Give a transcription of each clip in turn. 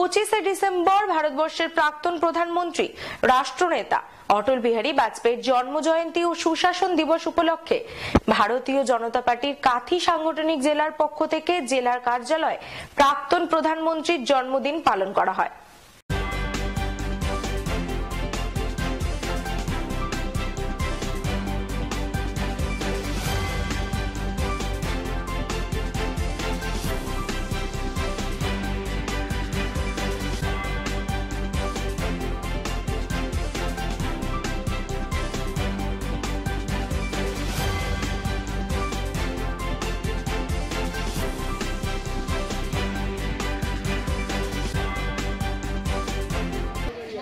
25শে December ভারতবর্ষের প্রাক্তন প্রধানমন্ত্রী রাষ্ট্রনেতা অটল বিহারী বাজপেয়ীর জন্মজয়ন্তী ও সুশাসন দিবস উপলক্ষে ভারতীয় জনতা পার্টির কাঁথি সাংগঠনিক জেলার পক্ষ থেকে জেলার কার্যালয়ে প্রাক্তন প্রধানমন্ত্রীর জন্মদিন পালন করা হয়।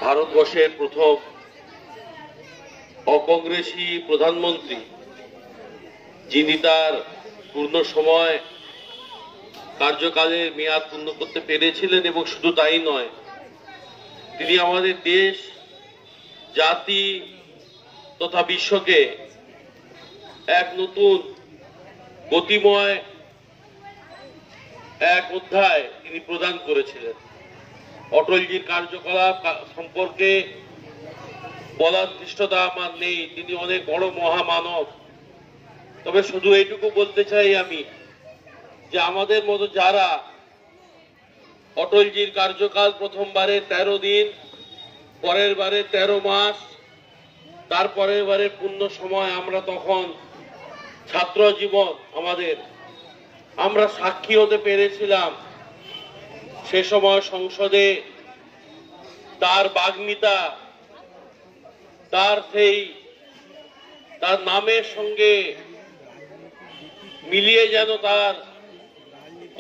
ভারতবর্ষের প্রথম অকংগ্রেসী প্রধানমন্ত্রী, যিনি তার পূর্ণ সময় কার্যকালের মেয়াদ পূর্ণ করতে পেরেছিলেন, এবং শুধু তাই নয়, তিনি আমাদের দেশ, জাতি তথা বিশ্বকে এক নতুন গতিময় এক অধ্যায় তিনি প্রদান করেছিলেন। অটলজির কার্যকলাপ সম্পর্কে বলার ধৃষ্টতা আমার নেই, তিনি অনেক বড় মহামানব। তবে শুধু এইটুকু বলতে চাই আমি, যে আমাদের মতো যারা অটলজির কার্যকাল প্রথমবারে 13 দিন, পরের বারে 13 মাস, তারপরের বারে পূর্ণ সময়, আমরা তখন ছাত্র জীবন আমরা সাক্ষী হতে পেরেছিলাম। সে সময় সংসদে তার বাগ্মিতা, তার নামের সঙ্গে মিলিয়ে যেন তার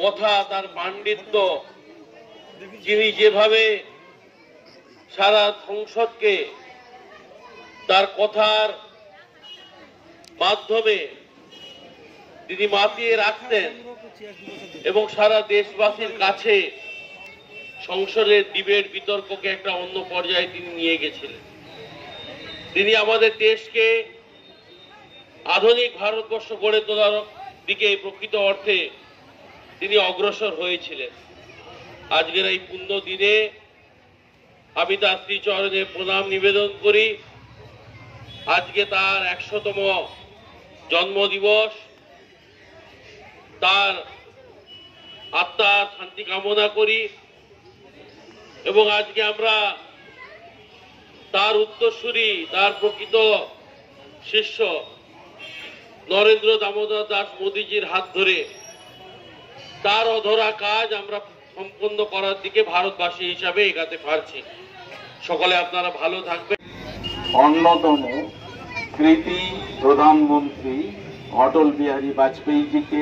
কথা, তার পাণ্ডিত্য, যিনি যেভাবে সারা সংসদকে তার কথার মাধ্যমে তিনি মাতিয়ে রাখতেন এবং সারা দেশবাসীর কাছে সংসদের ডিবেট বিতর্ককে একটা অন্য পর্যায়ে তিনি নিয়ে গেছিলেন। তিনি আমাদের দেশকে আধুনিক ভারতবর্ষ গড়ে তোলার দিকে প্রকৃত অর্থে তিনি অগ্রসর হয়েছিলেন। আজকের এই পুণ্য দিনে আমি তার শ্রীচরণে প্রণাম নিবেদন করি। আজকে তার 100তম জন্মদিবস, তার আত্মার শান্তি কামনা করি, এবং আজকে আমরা তার উত্তরসূরি, তার প্রকৃত শিষ্য নরেন্দ্র দামোদর দাস মোদীজির হাত ধরে তার অধরা কাজ আমরা সম্পন্ন করার দিকে ভারতবাসী হিসাবে এগাতে পারছি। সকলে আপনারা ভালো থাকবেন। অন্যতম কৃতি প্রধানমন্ত্রী অটল বিহারী বাজপেয়ীজিকে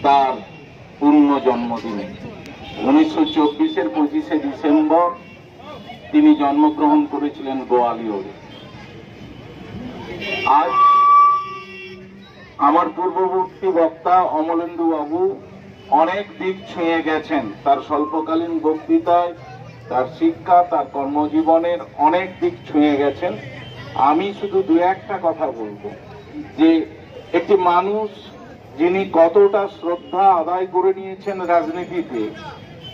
তার পূর্ণ জন্মদিনে 1924-এর 25শে ডিসেম্বর তিনি জন্মগ্রহণ করেছিলেন গোয়ালিয়রে। আজ আমার পূর্ববর্তী বক্তা অমলেন্দু বাবু অনেক দিক ছুঁয়ে গেছেন, তার স্বল্পকালীন বক্তৃতায় তার শিক্ষা, তার কর্মজীবনের অনেক দিক ছুঁয়ে গেছেন। আমি শুধু দু একটা কথা বলবো, যে একটি মানুষ যিনি কতটা শ্রদ্ধা আদায় করে নিয়েছেন রাজনীতিতে,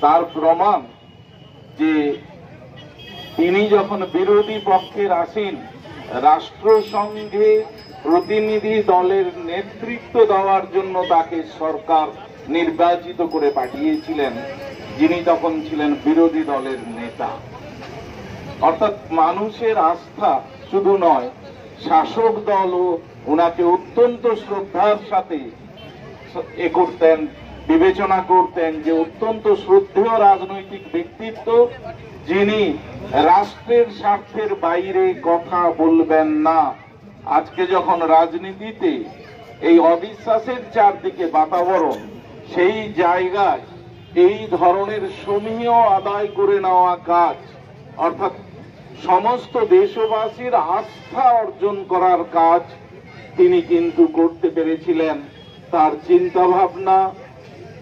তার প্রমাণ যে তিনি যখন বিরোধী পক্ষের আসীন রাষ্ট্রসংঘে প্রতিনিধি দলের নেতৃত্ব দেওয়ার জন্য তাকে সরকার নির্বাচিত করে পাঠিয়েছিলেন, যিনি তখন ছিলেন বিরোধী দলের নেতা। অর্থাৎ মানুষের আস্থা শুধু নয়, শাসক দলও ওনাকে অত্যন্ত শ্রদ্ধার সাথে করতেন, বিবেচনা করতেন যে অত্যন্ত শ্রদ্ধেয় রাজনৈতিক ব্যক্তিত্ব, যিনি রাষ্ট্রের স্বার্থের বাইরে কথা বলবেন না। আজকে যখন রাজনীতিতে এই অবিশ্বাসের চারদিকে বাতাবরণ, সেই জায়গায় এই ধরনের সমীহ আদায় করে নেওয়া কাজ, অর্থাৎ সমস্ত দেশবাসীর আস্থা অর্জন করার কাজ তিনি কিন্তু করতে পেরেছিলেন তার চিন্তা ভাবনা,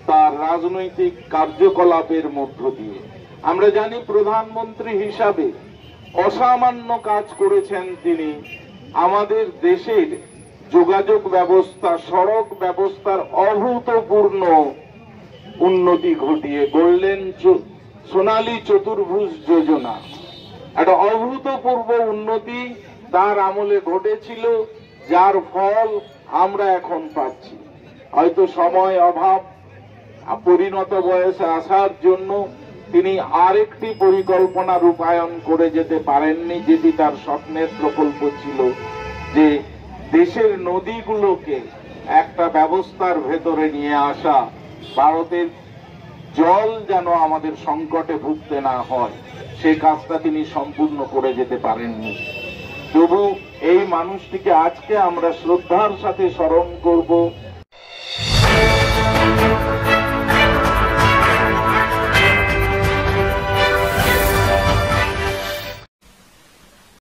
তার রাজনৈতিক কার্যকলাপের মধ্য দিয়ে। আমরা জানি প্রধানমন্ত্রী হিসাবে অসামান্য কাজ করেছেন তিনি। আমাদের দেশের যোগাযোগ ব্যবস্থা, সড়ক ব্যবস্থার অভূতপূর্ণ উন্নতি ঘটিয়ে গড়লেন সোনালী চতুর্ভুজ যোজনা, একটা অভূতপূর্ব উন্নতি তার আমলে ঘটেছিল, যার ফল আমরা এখন পাচ্ছি। হয়তো সময় অভাব, পরিণত বয়সে আসার জন্য তিনি আরেকটি পরিকল্পনা রূপায়ণ করে যেতে পারেননি, যেটি তার স্বপ্নের প্রকল্প ছিল, যে দেশের নদীগুলোকে একটা ব্যবস্থার ভেতরে নিয়ে আসা, ভারতের জল যেন আমাদের সংকটে ভুগতে না হয়, সেই কাজটা তিনি সম্পূর্ণ করে যেতে পারেননি। তবু এই মানুষটিকে আজকে আমরা শ্রদ্ধার সাথে স্মরণ করব।